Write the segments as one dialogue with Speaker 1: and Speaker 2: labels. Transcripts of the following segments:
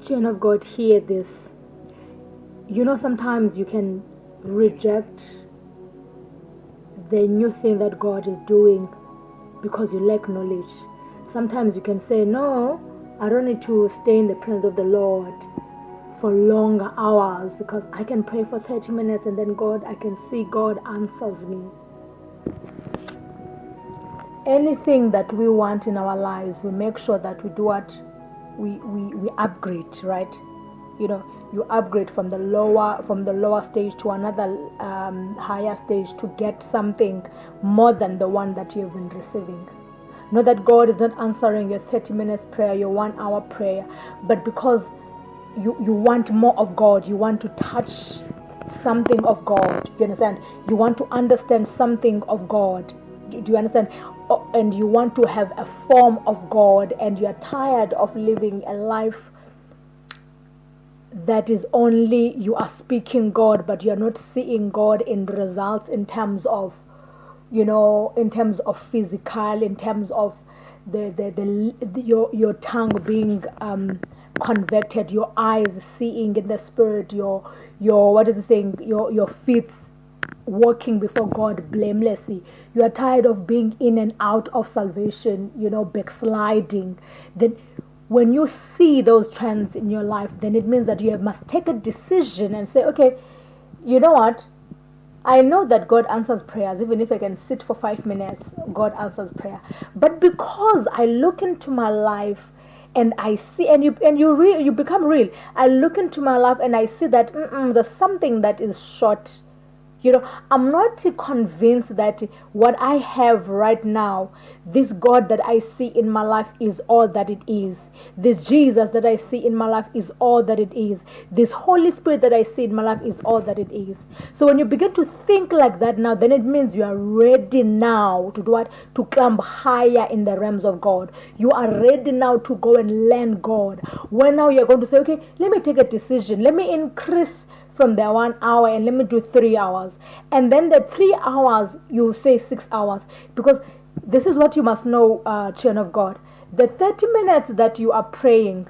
Speaker 1: Children of God, hear this. Sometimes you can reject the new thing that God is doing because you lack knowledge. Sometimes you can say, no, I don't need to stay in the presence of the Lord for longer hours because I can pray for 30 minutes and then I can see God answers me. Anything that we want in our lives, we make sure that we do what? We upgrade, right? You upgrade from the lower stage to another higher stage to get something more than the one that you have been receiving. Not that God is not answering your 30 minutes prayer, your 1 hour prayer, but because you want more of God, you want to touch something of God. You understand? You want to understand something of God. Do you understand? And you want to have a form of God, and you are tired of living a life that is only you are speaking God, but you are not seeing God in results in terms of, in terms of physical, in terms of your tongue being converted, your eyes seeing in the spirit, your what is the thing, your feet walking before God blamelessly. You are tired of being in and out of salvation, backsliding. Then when you see those trends in your life, then it means that you must take a decision and say, okay, you know what? I know that God answers prayers. Even if I can sit for 5 minutes, God answers prayer. But because I look into my life and I see, and you become real. I look into my life and I see that there's something that is short. I'm not convinced that what I have right now, this God that I see in my life is all that it is. This Jesus that I see in my life is all that it is. This Holy Spirit that I see in my life is all that it is. So when you begin to think like that now, then it means you are ready now to do what? To climb higher in the realms of God. You are ready now to go and learn God. When now you're going to say, okay, let me take a decision. Let me increase from the 1 hour and let me do 3 hours, and then the 3 hours you say 6 hours, because this is what you must know, children of God. The 30 minutes that you are praying,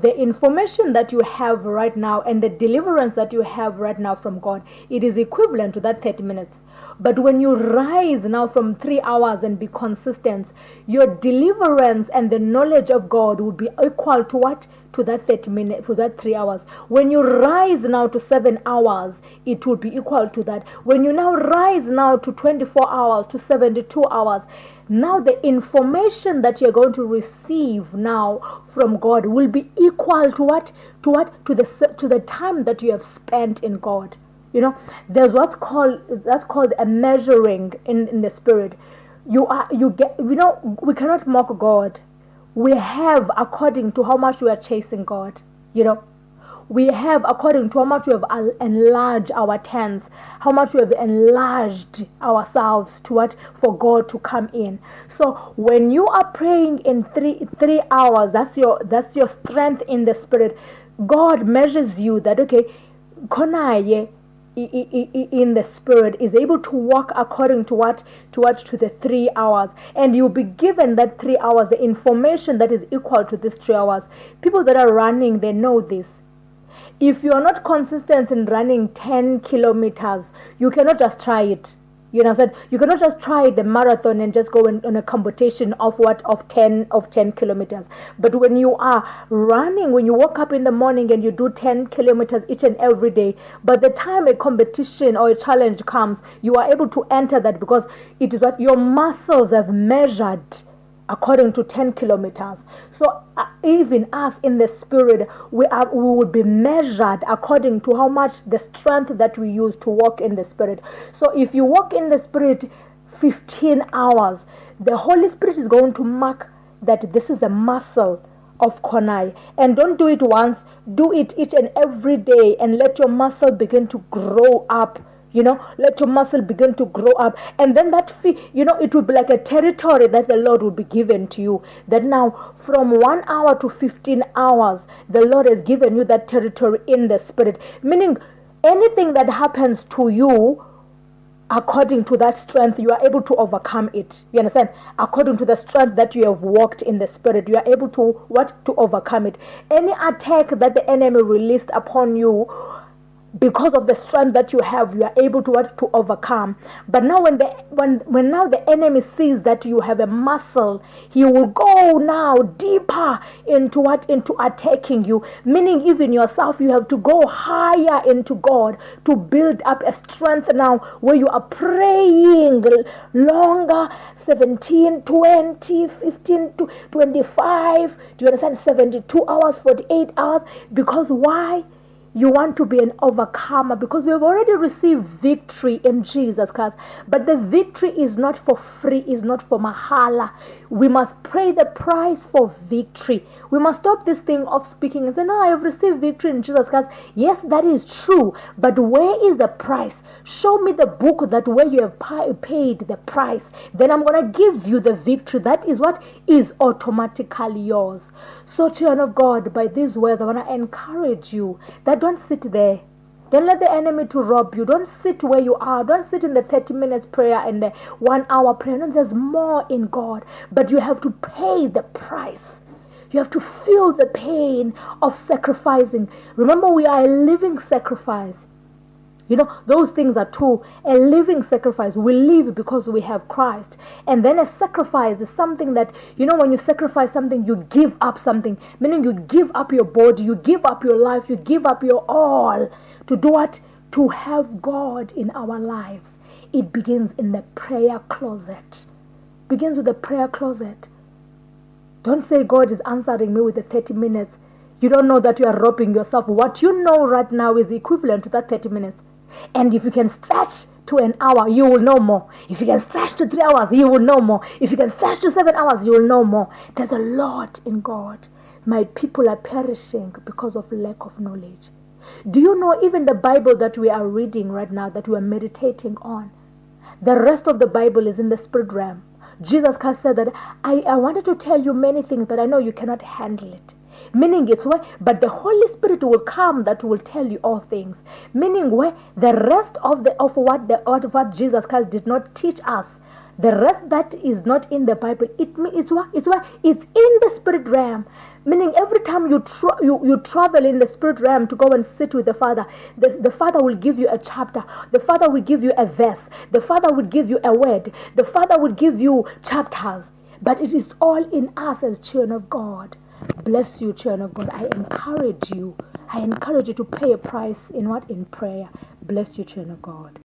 Speaker 1: the information that you have right now and the deliverance that you have right now from God, it is equivalent to that 30 minutes. But when you rise now from 3 hours and be consistent, your deliverance and the knowledge of God will be equal to what? To that 30 minutes, to that 3 hours. When you rise now to 7 hours, it will be equal to that. When you now rise now to 24 hours, to 72 hours, now the information that you're going to receive now from God will be equal to what? To the time that you have spent in God. There's that's called a measuring in the spirit. We cannot mock God. We have according to how much we are chasing God. We have according to how much we have enlarged our tents, how much we have enlarged ourselves to what? For God to come in. So when you are praying in three hours, that's your strength in the spirit. God measures you that, okay, konaye in the spirit is able to walk according to what? To the 3 hours, and you'll be given that 3 hours, the information that is equal to these 3 hours. People that are running, they know this. If you are not consistent in running 10 kilometers, you cannot just try it. You cannot just try the marathon and just go on a competition of 10 kilometers. But when you are running, when you wake up in the morning and you do 10 kilometers each and every day, by the time a competition or a challenge comes, you are able to enter that, because it is what your muscles have measured according to 10 kilometers. So even us in the spirit, we will be measured according to how much the strength that we use to walk in the spirit. So if you walk in the spirit 15 hours, the Holy Spirit is going to mark that this is a muscle of Konai. And don't do it once, do it each and every day, and let your muscle begin to grow up. Let your muscle begin to grow up, and then it will be like a territory that the Lord will be given to you. That now from 1 hour to 15 hours, the Lord has given you that territory in the spirit. Meaning, anything that happens to you according to that strength, you are able to overcome it. You understand? According to the strength that you have walked in the spirit, you are able to what? To overcome it. Any attack that the enemy released upon you, because of the strength that you have, you are able to what? To overcome. But now when now the enemy sees that you have a muscle, he will go now deeper into what? Into attacking you. Meaning even yourself, you have to go higher into God to build up a strength now where you are praying longer, 17, 20, 15 to 25. Do you understand? 72 hours, 48 hours. Because why? You want to be an overcomer, because we have already received victory in Jesus Christ. But the victory is not for free, is not for mahala. We must pay the price for victory. We must stop this thing of speaking and say, no, I have received victory in Jesus Christ. Yes, that is true. But where is the price? Show me the book that where you have paid the price. Then I'm going to give you the victory. That is what is automatically yours. So, children of God, by these words, I want to encourage you that don't sit there. Don't let the enemy to rob you. Don't sit where you are. Don't sit in the 30 minutes prayer and the 1 hour prayer. No, there's more in God. But you have to pay the price. You have to feel the pain of sacrificing. Remember, we are a living sacrifice. You know, those things are true. A living sacrifice. We live because we have Christ. And then a sacrifice is something that, you know, when you sacrifice something, you give up something. Meaning you give up your body, you give up your life, you give up your all. To do what? To have God in our lives. It begins in the prayer closet. Begins with the prayer closet. Don't say God is answering me with the 30 minutes. You don't know that you are robbing yourself. What you know right now is equivalent to that 30 minutes. And if you can stretch to an hour, you will know more. If you can stretch to 3 hours, you will know more. If you can stretch to 7 hours, you will know more. There's a lot in God. My people are perishing because of lack of knowledge. Do you know even the Bible that we are reading right now, that we are meditating on? The rest of the Bible is in the spirit realm. Jesus Christ said that I wanted to tell you many things, but I know you cannot handle it. Meaning it's where, but the Holy Spirit will come that will tell you all things. Meaning where the rest of what Jesus Christ did not teach us, the rest that is not in the Bible, it's in the spirit realm. Meaning every time you travel in the spirit realm to go and sit with the Father, the Father will give you a chapter. The Father will give you a verse. The Father will give you a word. The Father will give you chapters. But it is all in us as children of God. Bless you, children of God. I encourage you to pay a price in what? In prayer. Bless you, children of God.